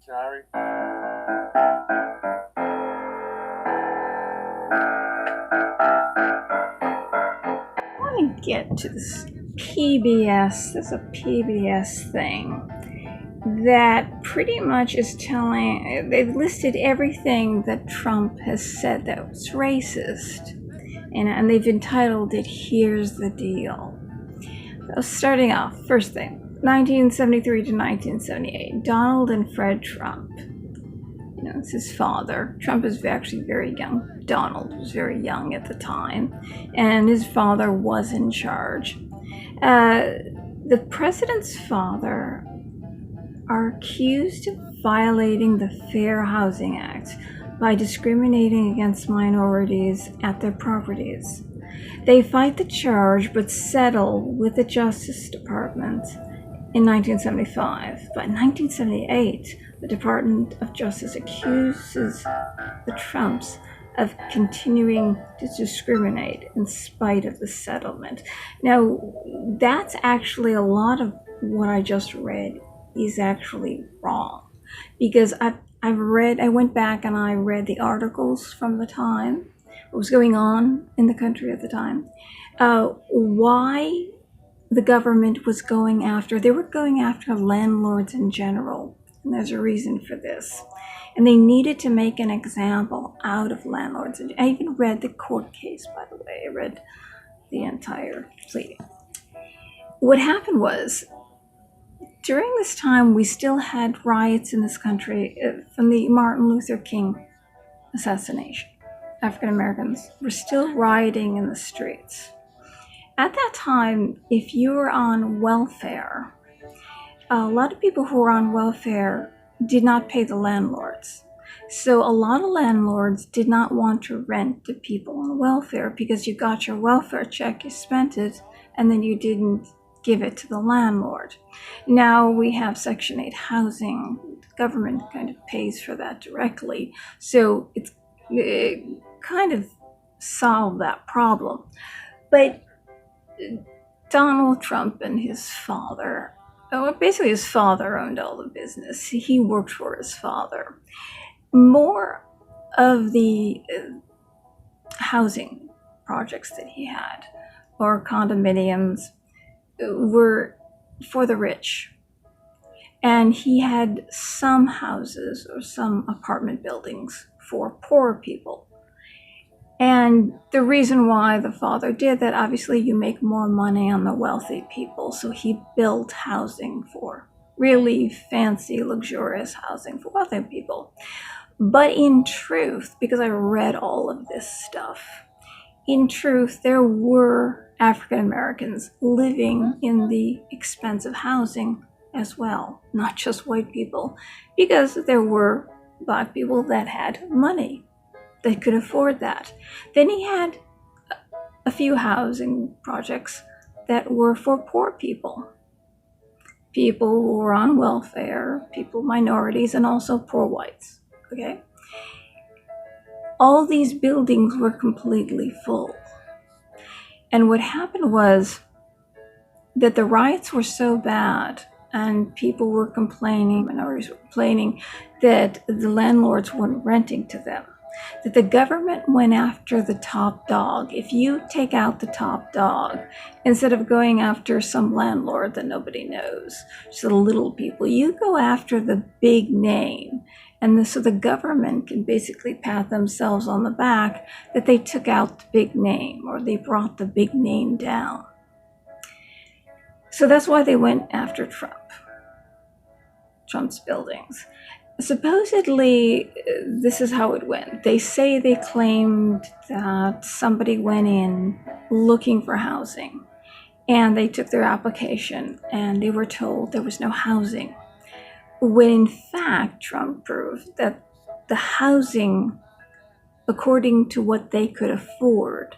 Sorry. I want to get to this PBS. There's a PBS thing that pretty much is telling, they've listed everything that Trump has said that was racist, and they've entitled it Here's the Deal. So starting off, first thing, 1973 to 1978, Donald and Fred Trump. It's his father. Trump is actually very young. Donald was very young at the time, and his father was in charge. The president's father are accused of violating the Fair Housing Act by discriminating against minorities at their properties. They fight the charge but settle with the Justice Department in 1975. But in 1978, the Department of Justice accuses the Trumps of continuing to discriminate in spite of the settlement. Now, that's actually a lot of what I just read is actually wrong, because I went back and I read the articles from the time, what was going on in the country at the time, why the government was going after, they were going after landlords in general, and there's a reason for this. And they needed to make an example out of landlords. I even read the court case, by the way. I read the entire pleading. What happened was, during this time, we still had riots in this country from the Martin Luther King assassination. African Americans were still rioting in the streets. At that time, if you were on welfare, a lot of people who were on welfare did not pay the landlords. So a lot of landlords did not want to rent to people on welfare because you got your welfare check, you spent it, and then you didn't give it to the landlord. Now we have Section 8 housing. The government kind of pays for that directly. So it kind of solved that problem. But Donald Trump and his father, basically his father owned all the business. He worked for his father. More of the housing projects that he had, or condominiums, were for the rich. And he had some houses or some apartment buildings for poor people. And the reason why the father did that, obviously you make more money on the wealthy people, so he built housing for really fancy, luxurious housing for wealthy people. But in truth, because I read all of this stuff, in truth, there were African Americans living in the expensive housing as well, not just white people, because there were Black people that had money. They could afford that. Then he had a few housing projects that were for poor people. People who were on welfare, people, minorities, and also poor whites, okay? All these buildings were completely full. And what happened was that the riots were so bad and people were complaining, minorities were complaining, that the landlords weren't renting to them, that the government went after the top dog. If you take out the top dog, instead of going after some landlord that nobody knows, just the little people, you go after the big name. And so the government can basically pat themselves on the back that they took out the big name, or they brought the big name down. So that's why they went after Trump's buildings. Supposedly, this is how it went. They say they claimed that somebody went in looking for housing, and they took their application, and they were told there was no housing. When in fact, Trump proved that the housing, according to what they could afford,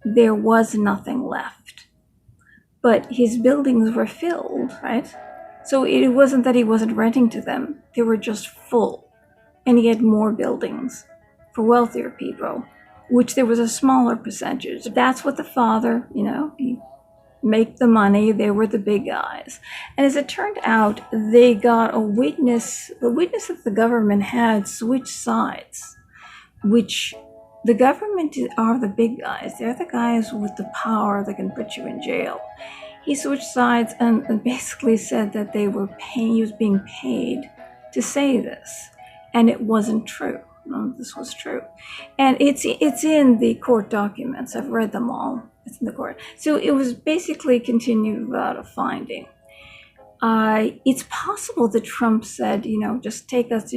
there was nothing left. But his buildings were filled, right? So it wasn't that he wasn't renting to them, they were just full. And he had more buildings for wealthier people, which there was a smaller percentage. That's what the father, he make the money. They were the big guys. And as it turned out, they got the witness that the government had switched sides, which the government are the big guys. They're the guys with the power that can put you in jail. He switched sides and basically said that he was being paid to say this. And it wasn't true. None of this was true. And it's in the court documents. I've read them all. It's in the court. So it was basically continued without a finding. It's possible that Trump said, just take us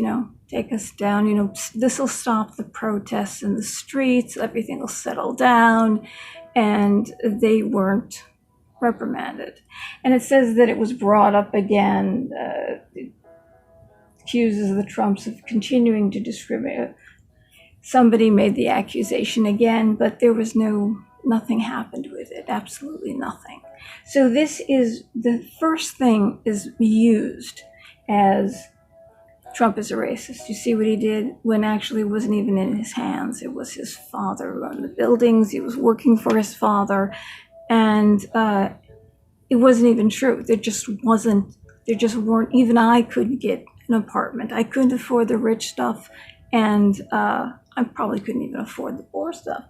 down, this will stop the protests in the streets, everything will settle down, and they weren't reprimanded. And it says that it was brought up again, accuses the Trumps of continuing to discriminate. Somebody made the accusation again, but there was nothing happened with it, absolutely nothing. So this is, the first thing is used as Trump is a racist. You see what he did when actually it wasn't even in his hands. It was his father who owned the buildings. He was working for his father. And it wasn't even true. There just weren't, even I couldn't get an apartment. I couldn't afford the rich stuff. And I probably couldn't even afford the poor stuff.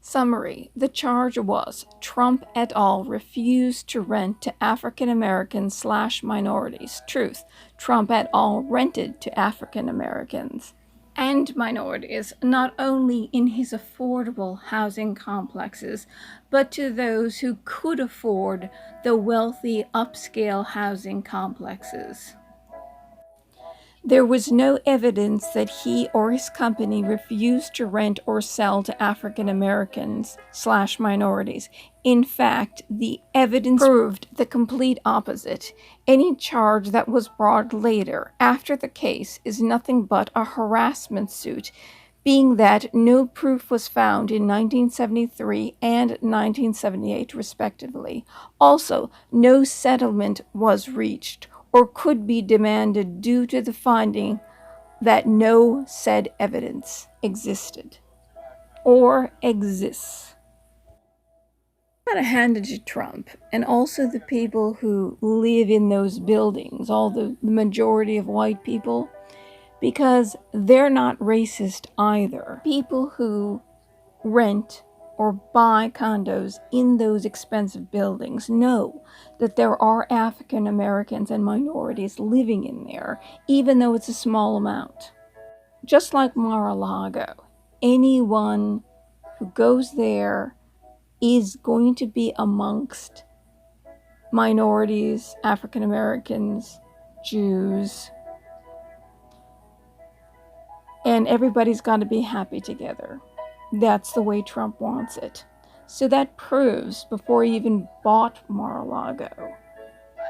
Summary. The charge was Trump et al. Refused to rent to African Americans / minorities. Truth. Trump et al. Rented to African Americans and minorities, not only in his affordable housing complexes, but to those who could afford the wealthy upscale housing complexes. There was no evidence that he or his company refused to rent or sell to African Americans / minorities. In fact, the evidence proved the complete opposite. Any charge that was brought later, after the case, is nothing but a harassment suit, being that no proof was found in 1973 and 1978, respectively. Also, no settlement was reached or could be demanded due to the finding that no said evidence existed or exists. I gotta hand it to Trump and also the people who live in those buildings, all the majority of white people, because they're not racist either. People who rent or buy condos in those expensive buildings know that there are African Americans and minorities living in there, even though it's a small amount. Just like Mar-a-Lago, anyone who goes there is going to be amongst minorities, African Americans, Jews, and everybody's got to be happy together. That's the way Trump wants it. So that proves, before he even bought Mar-a-Lago,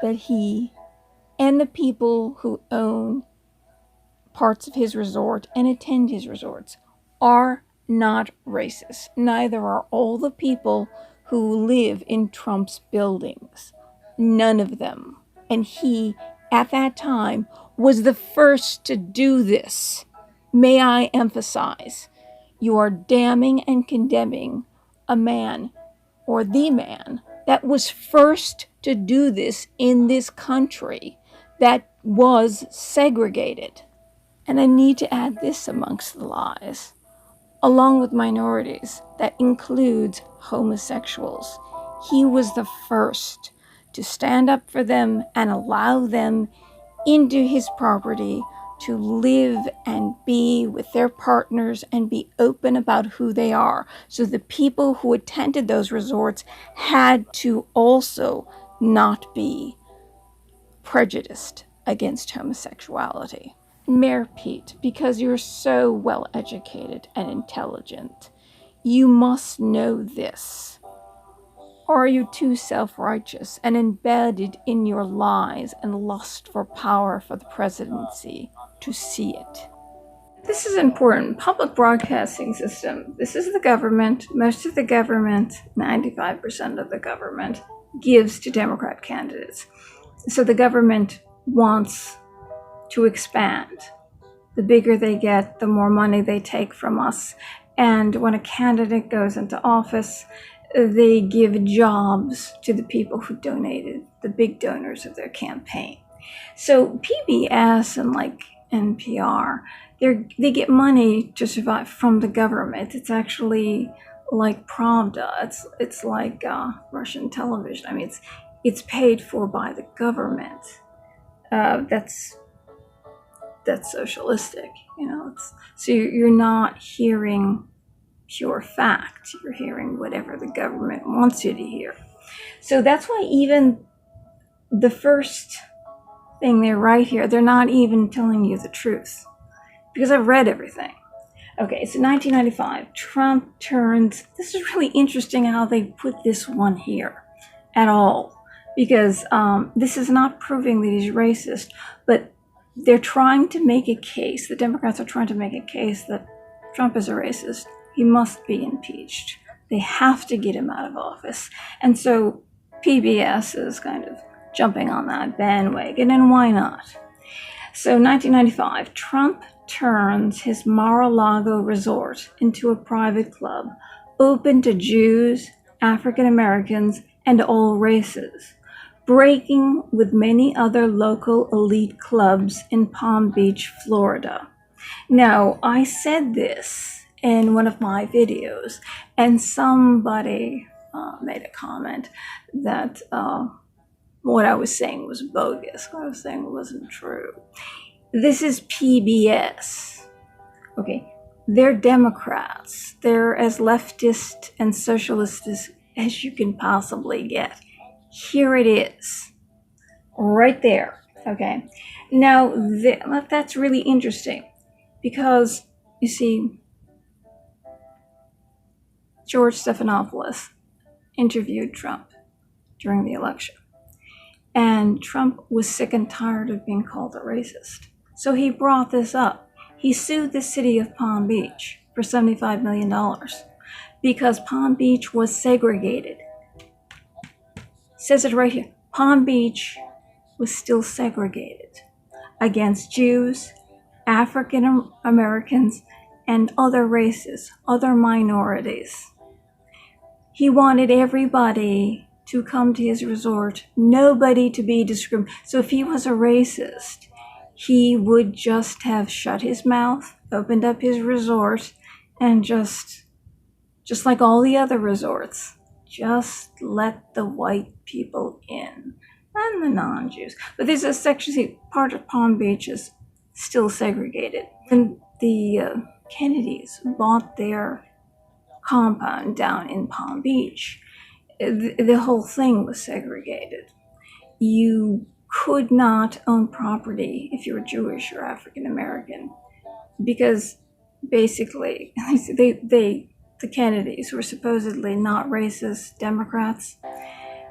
that he and the people who own parts of his resort and attend his resorts are not racist. Neither are all the people who live in Trump's buildings. None of them. And he, at that time, was the first to do this. May I emphasize, you are damning and condemning a man, or the man, that was first to do this in this country that was segregated. And I need to add this amongst the lies. Along with minorities, that includes homosexuals. He was the first to stand up for them and allow them into his property to live and be with their partners and be open about who they are. So the people who attended those resorts had to also not be prejudiced against homosexuality. Mayor Pete, because you're so well educated and intelligent, you must know this. Or are you too self-righteous and embedded in your lies and lust for power for the presidency to see it? This is important. Public broadcasting system. This is the government. Most of the government, 95% of the government, gives to Democrat candidates. So the government wants to expand. The bigger they get, the more money they take from us. And when a candidate goes into office, they give jobs to the people who donated, the big donors of their campaign. So PBS and like NPR, they get money to survive from the government. It's actually like Pravda. It's like Russian television. I mean, it's paid for by the government. That's socialistic, you know. So you're not hearing pure fact. You're hearing whatever the government wants you to hear. So that's why even the first thing they write here, they're not even telling you the truth, because I've read everything. Okay, so 1995, Trump turns. This is really interesting how they put this one here at all, because this is not proving that he's racist, but they're trying to make a case. The Democrats are trying to make a case that Trump is a racist. He must be impeached. They have to get him out of office. And so PBS is kind of jumping on that bandwagon, and why not? So 1995, Trump turns his Mar-a-Lago resort into a private club open to Jews, African Americans, and all races, breaking with many other local elite clubs in Palm Beach, Florida. Now, I said this in one of my videos, and somebody made a comment that what I was saying was bogus. What I was saying wasn't true. This is PBS. Okay, they're Democrats. They're as leftist and socialist as you can possibly get. Here it is, right there. Okay, now that's really interesting, because you see, George Stephanopoulos interviewed Trump during the election, and Trump was sick and tired of being called a racist. So he brought this up. He sued the city of Palm Beach for $75 million because Palm Beach was segregated. Says it right here. Palm Beach was still segregated against Jews, African Americans, and other races, other minorities. He wanted everybody to come to his resort, nobody to be discriminated. So if he was a racist, he would just have shut his mouth, opened up his resort, and just like all the other resorts, just let the white people in and the non-Jews. But there's a section, see, part of Palm Beach is still segregated. And the Kennedys bought their compound down in Palm Beach. The whole thing was segregated. You could not own property if you were Jewish or African American, because basically the Kennedys were supposedly not racist Democrats.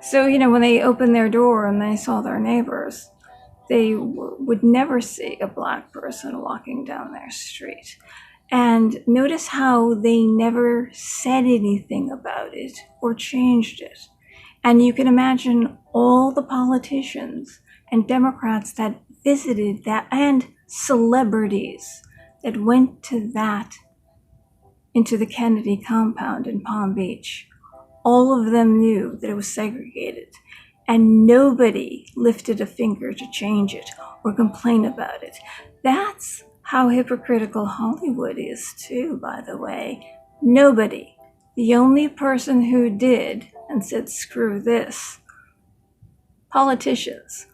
So, you know, when they opened their door and they saw their neighbors, they would never see a black person walking down their street. And notice how they never said anything about it or changed it. And you can imagine all the politicians and Democrats that visited that, and celebrities that went to that, into the Kennedy compound in Palm Beach. All of them knew that it was segregated, and nobody lifted a finger to change it or complain about it. That's how hypocritical Hollywood is too, by the way. Nobody. The only person who did and said, screw this, politicians.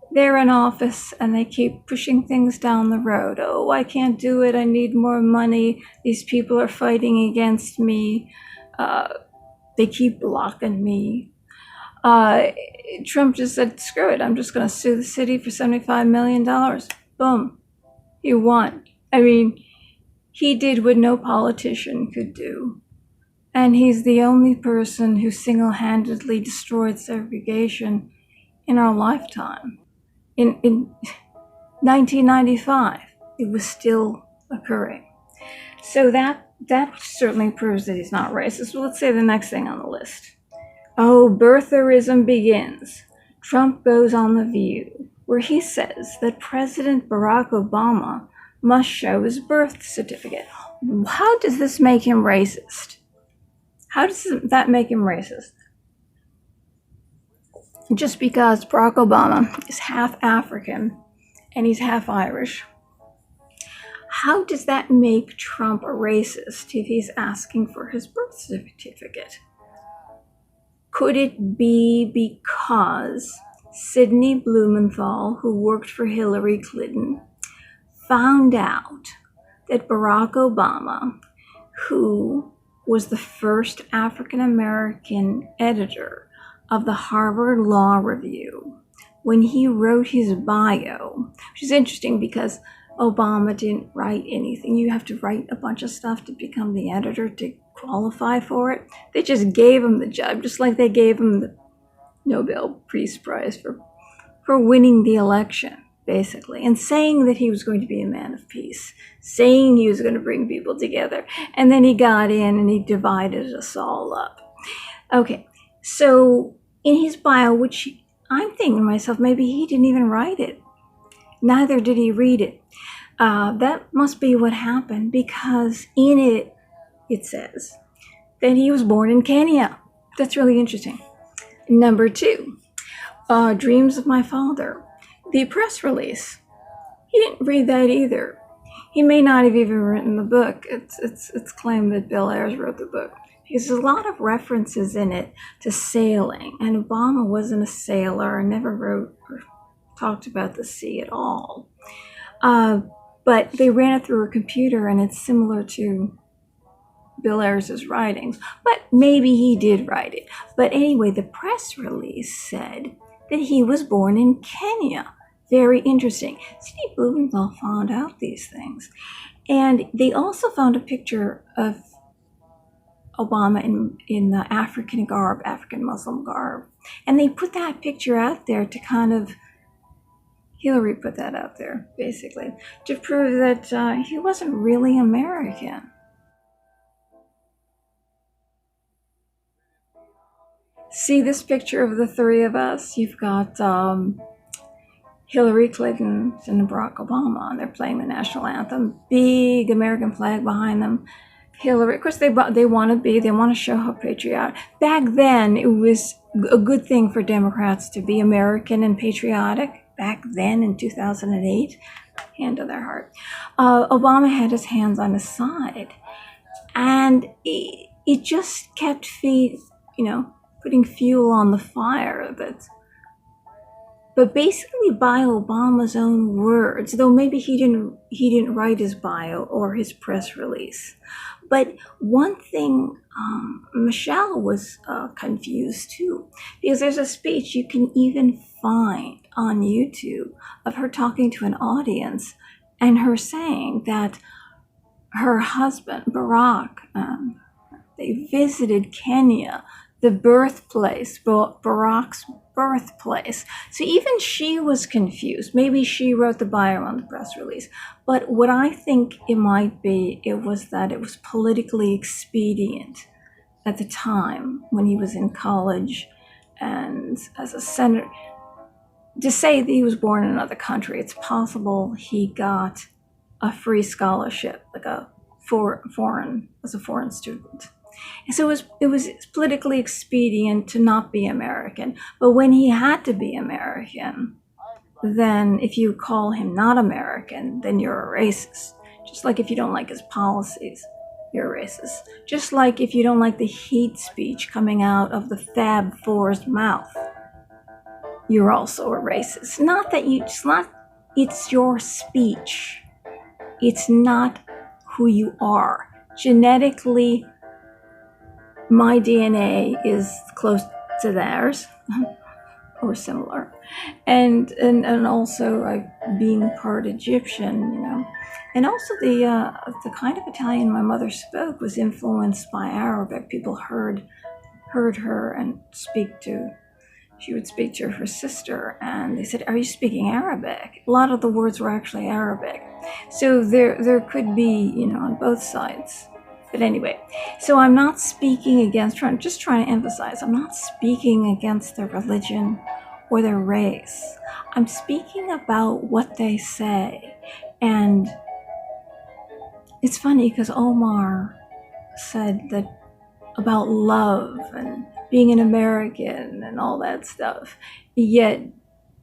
They're in office and they keep pushing things down the road. Oh, I can't do it. I need more money. These people are fighting against me. They keep blocking me. Trump just said, screw it. I'm just going to sue the city for $75 million. Boom. He won. I mean, he did what no politician could do. And he's the only person who single-handedly destroyed segregation in our lifetime. In 1995, it was still occurring. So that certainly proves that he's not racist. Well, let's say the next thing on the list. Oh, birtherism begins. Trump goes on The View, where he says that President Barack Obama must show his birth certificate. How does this make him racist? How does that make him racist? Just because Barack Obama is half African and he's half Irish, how does that make Trump a racist if he's asking for his birth certificate? Could it be because Sidney Blumenthal, who worked for Hillary Clinton, found out that Barack Obama, who was the first African-American editor of the Harvard Law Review, when he wrote his bio, which is interesting because Obama didn't write anything. You have to write a bunch of stuff to become the editor to qualify for it. They just gave him the job, just like they gave him the Nobel Peace Prize for winning the election, basically, and saying that he was going to be a man of peace, saying he was going to bring people together. And then he got in and he divided us all up. Okay, so in his bio, which I'm thinking to myself, maybe he didn't even write it. Neither did he read it. That must be what happened, because in it, it says that he was born in Kenya. That's really interesting. Number 2, Dreams of My Father. The press release. He didn't read that either. He may not have even written the book. It's claimed that Bill Ayers wrote the book. Because there's a lot of references in it to sailing, and Obama wasn't a sailor and never wrote or talked about the sea at all. But they ran it through a computer, and it's similar to Bill Ayers' writings. But maybe he did write it. But anyway, the press release said that he was born in Kenya. Very interesting. Sidney Blumenthal found out these things. And they also found a picture of Obama in the African garb, African Muslim garb. And they put that picture out there to kind of, Hillary put that out there, basically, to prove that he wasn't really American. See this picture of the three of us? You've got Hillary Clinton and Barack Obama, and they're playing the national anthem. Big American flag behind them. Hillary, of course, they want to show how patriotic. Back then, it was a good thing for Democrats to be American and patriotic. Back then, in 2008, hand on their heart. Obama had his hands on his side, and it just kept putting fuel on the fire. But basically, by Obama's own words, though maybe he didn't write his bio or his press release. But one thing, Michelle was confused too, because there's a speech you can even find on YouTube of her talking to an audience and her saying that her husband, Barack, they visited Kenya, the birthplace, Barack's birthplace. So even she was confused. Maybe she wrote the bio on the press release. But what I think it might be, it was that it was politically expedient at the time when he was in college and as a senator. To say that he was born in another country, it's possible he got a free scholarship, like a foreign student. And so it was politically expedient to not be American. But when he had to be American, then if you call him not American, then you're a racist. Just like if you don't like his policies, you're a racist. Just like if you don't like the hate speech coming out of the Fab Four's mouth, you're also a racist. It's your speech. It's not who you are. Genetically, my DNA is close to theirs, or similar, and also being part Egyptian, and also the kind of Italian my mother spoke was influenced by Arabic. People heard her and she would speak to her sister, and they said, "Are you speaking Arabic?" A lot of the words were actually Arabic, so there could be on both sides. But anyway, so I'm not speaking against, just trying to emphasize, I'm not speaking against their religion or their race. I'm speaking about what they say. And it's funny because Omar said that about love and being an American and all that stuff. Yet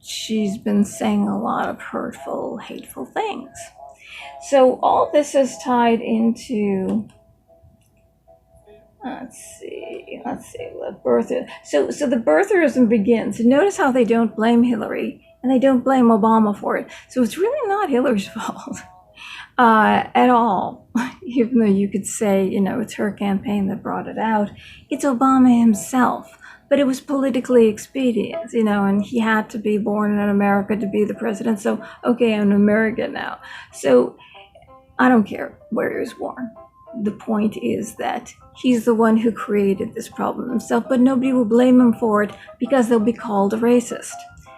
she's been saying a lot of hurtful, hateful things. So all this is tied into, let's see what birther. So the birtherism begins. Notice how they don't blame Hillary and they don't blame Obama for it. So it's really not Hillary's fault at all. Even though you could say, it's her campaign that brought it out, it's Obama himself. But it was politically expedient, and he had to be born in America to be the president. So, okay, I'm an American now. So I don't care where he was born. The point is that he's the one who created this problem himself, but nobody will blame him for it because they'll be called a racist.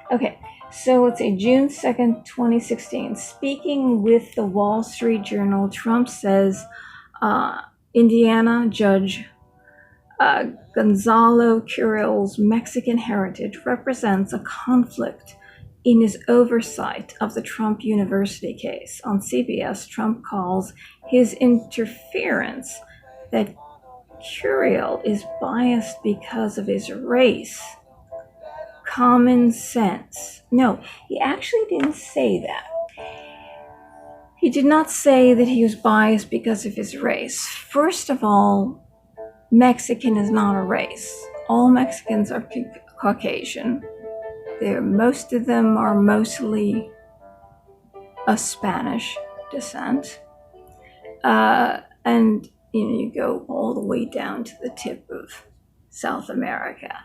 Okay, so let's say June 2nd, 2016. Speaking with the Wall Street Journal, Trump says Indiana Judge Gonzalo Curiel's Mexican heritage represents a conflict in his oversight of the Trump University case. On CBS, Trump calls his interference that Curiel is biased because of his race common sense. No, he actually didn't say that. He did not say that he was biased because of his race. First of all, Mexican is not a race. All Mexicans are Caucasian. Most of them are mostly of Spanish descent. And you go all the way down to the tip of South America.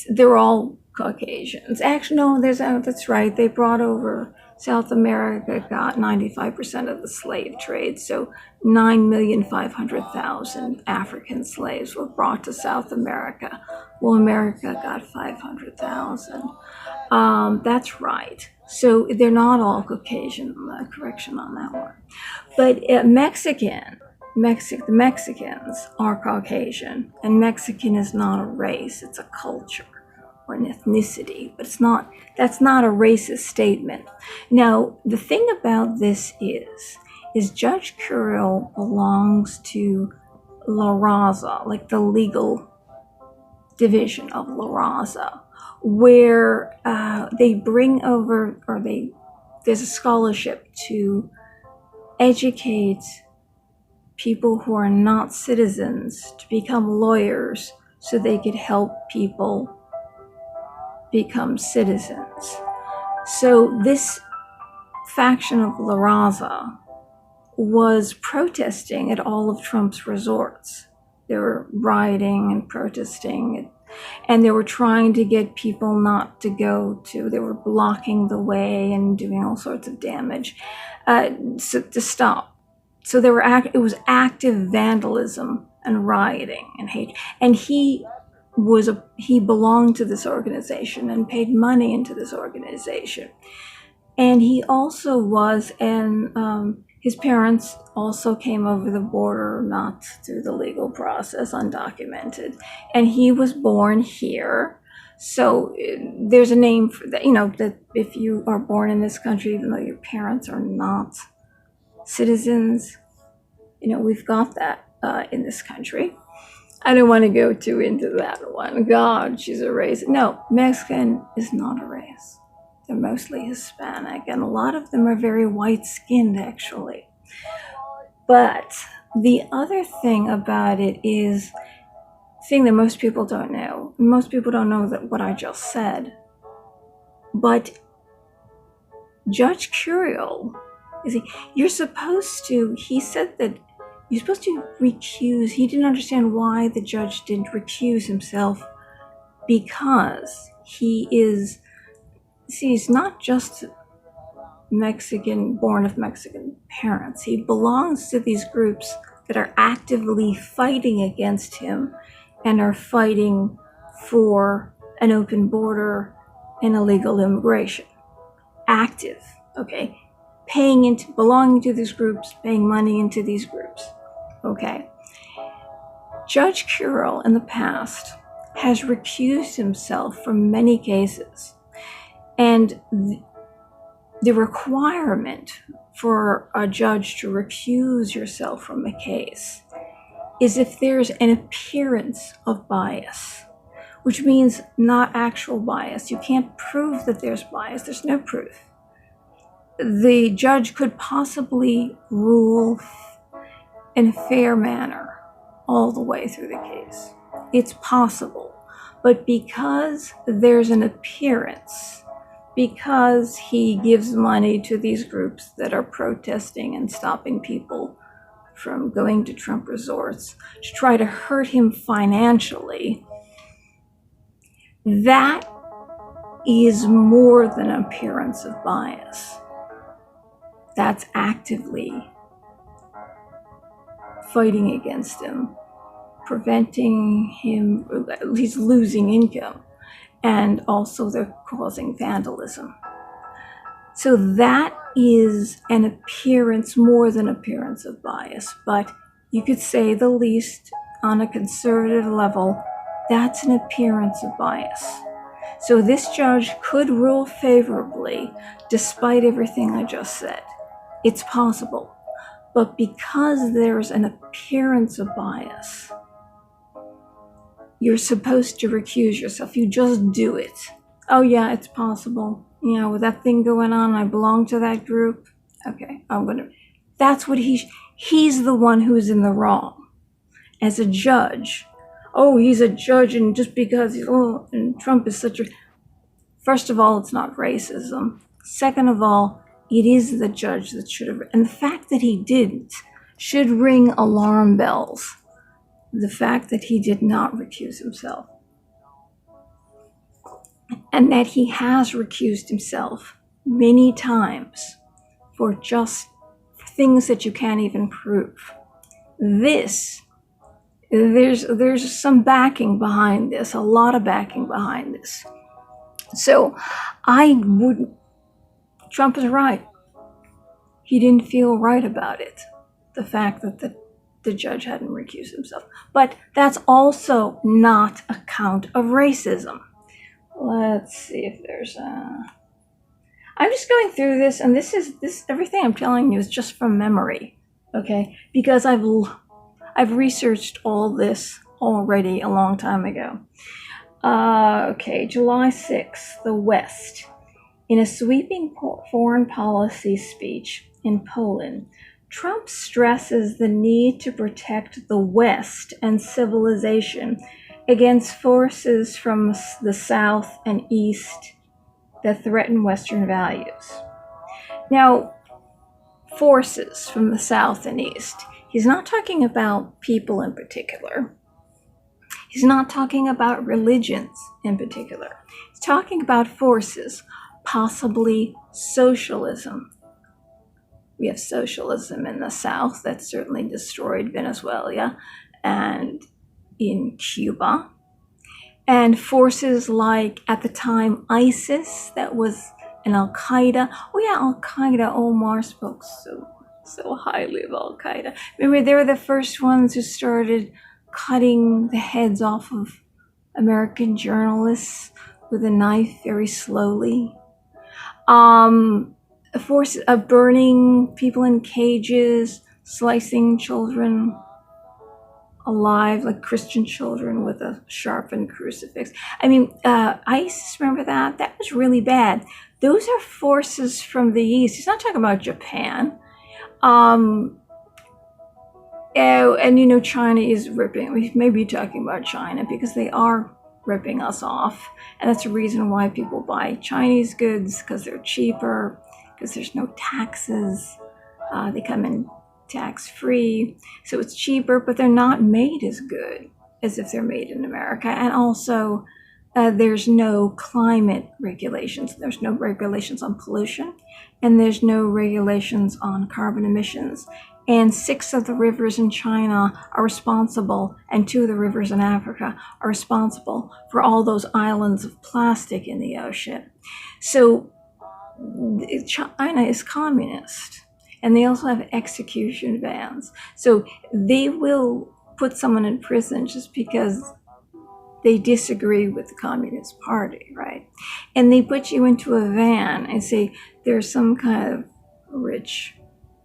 They're all Caucasians. Actually, no, that's right. They brought over South America, got 95% of the slave trade. So 9,500,000 African slaves were brought to South America. Well, America got 500,000. That's right. So they're not all Caucasian. Correction on that one. But the Mexicans are Caucasian, and Mexican is not a race, it's a culture or an ethnicity, but that's not a racist statement. Now, the thing about this is Judge Curiel belongs to La Raza, like the legal division of La Raza, where they bring over, there's a scholarship to educate people who are not citizens to become lawyers so they could help people become citizens. So this faction of La Raza was protesting at all of Trump's resorts. They were rioting and protesting, and they were trying to get people not to go to, they were blocking the way and doing all sorts of damage to stop. So it was active vandalism and rioting and hate. And he belonged to this organization and paid money into this organization. And he also was, his parents also came over the border, not through the legal process, undocumented. And he was born here. So there's a name for that, that if you are born in this country, even though your parents are not citizens, we've got that in this country. I don't want to go too into that one. God, she's a race. No, Mexican is not a race. They're mostly Hispanic, and a lot of them are very white-skinned, actually. But the other thing about it is, thing that most people don't know. Most people don't know that what I just said. But Judge Curiel, he said that you're supposed to recuse. He didn't understand why the judge didn't recuse himself, because he's not just Mexican, born of Mexican parents. He belongs to these groups that are actively fighting against him and are fighting for an open border and illegal immigration. Active, okay? Belonging to these groups, paying money into these groups, okay? Judge Curiel in the past has recused himself from many cases. And the requirement for a judge to recuse yourself from a case is if there's an appearance of bias, which means not actual bias. You can't prove that there's bias. There's no proof. The judge could possibly rule in a fair manner all the way through the case. It's possible. But because there's an appearance, because he gives money to these groups that are protesting and stopping people from going to Trump resorts to try to hurt him financially, that is more than an appearance of bias. That's actively fighting against him, preventing him, he's losing income, and also they're causing vandalism. So that is an appearance, more than appearance of bias, but you could say the least on a conservative level, that's an appearance of bias. So this judge could rule favorably despite everything I just said. It's possible. But because there's an appearance of bias, you're supposed to recuse yourself. You just do it. Oh yeah, it's possible. You know, with that thing going on, I belong to that group. Okay, that's what he's the one who's in the wrong. As a judge, oh, he's a judge, and just because and Trump is such a... First of all, it's not racism. Second of all, it is the judge that should have... And the fact that he didn't should ring alarm bells. The fact that he did not recuse himself. And that he has recused himself many times for just things that you can't even prove. There's some backing behind this, a lot of backing behind this. So Trump is right. He didn't feel right about it, the fact that the judge hadn't recused himself. But that's also not a count of racism. Let's see if there's I'm just going through this, and this everything I'm telling you is just from memory, okay? Because I've researched all this already a long time ago. Okay, July 6th, the West. In a sweeping foreign policy speech in Poland, Trump stresses the need to protect the West and civilization against forces from the South and East that threaten Western values. Now, forces from the South and East. He's not talking about people in particular. He's not talking about religions in particular. He's talking about forces, possibly socialism. We have socialism in the South that certainly destroyed Venezuela and in Cuba. And forces like, at the time, ISIS, that was an Al-Qaeda. Oh yeah, Al-Qaeda. Omar spoke so highly of Al-Qaeda. Remember, they were the first ones who started cutting the heads off of American journalists with a knife very slowly. A force of burning people in cages, slicing children alive, like Christian children, with a sharpened crucifix. I mean, ISIS, remember that? That was really bad. Those are forces from the East. He's not talking about Japan. And you know, China is ripping. We may be talking about China because they are ripping us off. And that's the reason why people buy Chinese goods, because they're cheaper, because there's no taxes. They come in tax-free, so it's cheaper, but they're not made as good as if they're made in America. And also, there's no climate regulations. There's no regulations on pollution, and there's no regulations on carbon emissions. And 6 of the rivers in China are responsible, and 2 of the rivers in Africa are responsible for all those islands of plastic in the ocean. So China is communist, and they also have execution bans. So they will put someone in prison just because they disagree with the Communist Party, right? And they put you into a van and say there's some kind of rich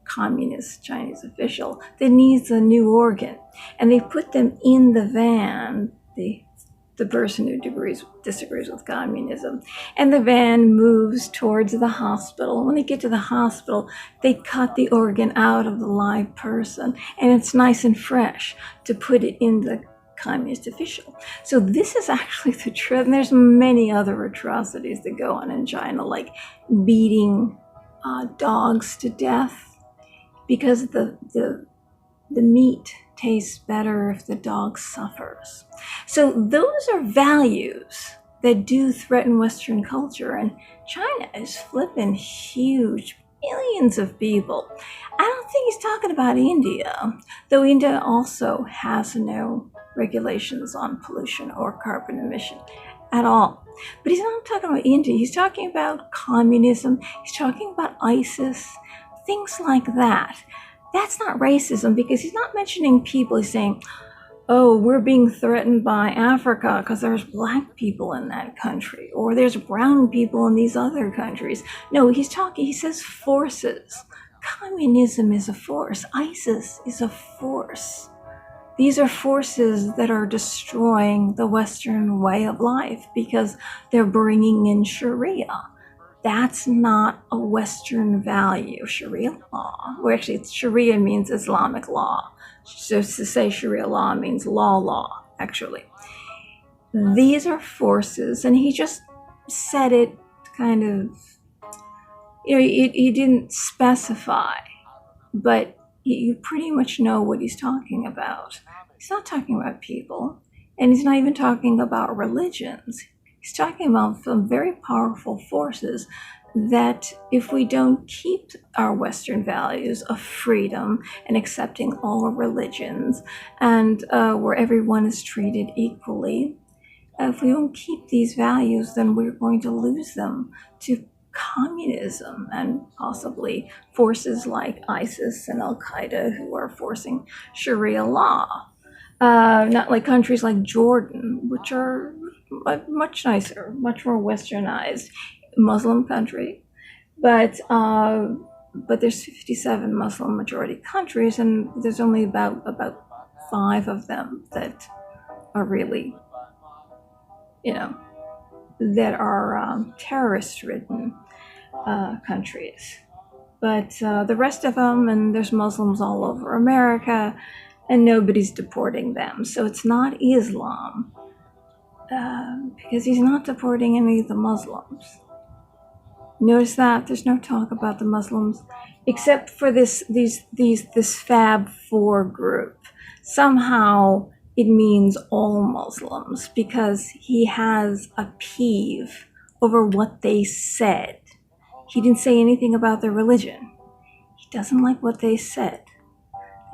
communist Chinese official that needs a new organ. And they put them in the van, the person who disagrees with communism. And the van moves towards the hospital. When they get to the hospital, they cut the organ out of the live person, and it's nice and fresh to put it in the communist official. So this is actually the truth. And there's many other atrocities that go on in China, like beating dogs to death because the meat tastes better if the dog suffers. So those are values that do threaten Western culture, and China is flipping huge, millions of people. I don't think he's talking about India, though India also has no regulations on pollution or carbon emission at all. But he's not talking about India. He's talking about communism. He's talking about ISIS, things like that. That's not racism, because he's not mentioning people. He's saying, oh, we're being threatened by Africa because there's black people in that country, or there's brown people in these other countries. No, he says forces. Communism is a force. ISIS is a force. These are forces that are destroying the Western way of life because they're bringing in Sharia. That's not a Western value, Sharia law. Well, actually, Sharia means Islamic law. So to say Sharia law means law, actually. These are forces, and he just said it kind of, he didn't specify, but you pretty much know what he's talking about. He's not talking about people, and he's not even talking about religions. He's talking about some very powerful forces that if we don't keep our Western values of freedom and accepting all religions and where everyone is treated equally, if we don't keep these values, then we're going to lose them to communism and possibly forces like ISIS and Al-Qaeda who are forcing Sharia law. Not like countries like Jordan, which are much nicer, much more westernized, Muslim country, but there's 57 Muslim majority countries, and there's only about 5 of them that are really, that are terrorist-ridden countries. But the rest of them, and there's Muslims all over America, and nobody's deporting them. So it's not Islam, because he's not deporting any of the Muslims. Notice that there's no talk about the Muslims, except for this Fab Four group. Somehow it means all Muslims, because he has a peeve over what they said. He didn't say anything about their religion. He doesn't like what they said.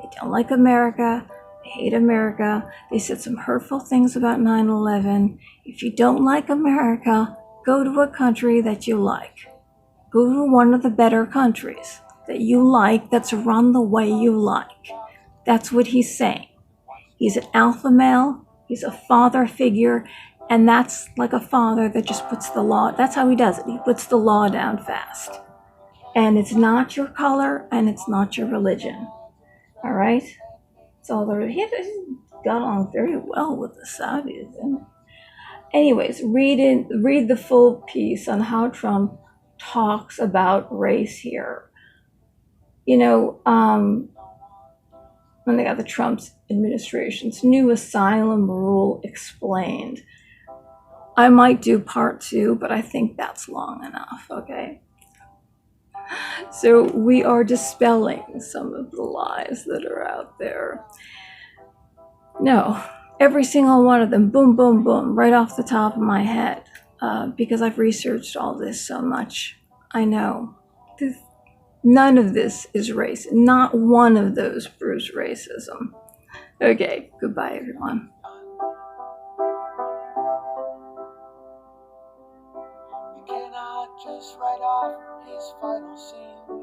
They don't like America. They hate America. They said some hurtful things about 9/11. If you don't like America, go to a country that you like. Go to one of the better countries that you like, that's run the way you like. That's what he's saying. He's an alpha male. He's a father figure. And that's like a father that just puts the law. That's how he does it. He puts the law down fast. And it's not your color, and it's not your religion. All right? So he got on very well with the Saudis. Anyways, read the full piece on how Trump talks about race here. When they got the Trump administration's new asylum rule explained. I might do part 2, but I think that's long enough, okay? So we are dispelling some of the lies that are out there. No, every single one of them, boom, boom, boom, right off the top of my head, because I've researched all this so much. I know. None of this is race. Not one of those proves racism. Okay, goodbye, everyone. You cannot just write off his final scene.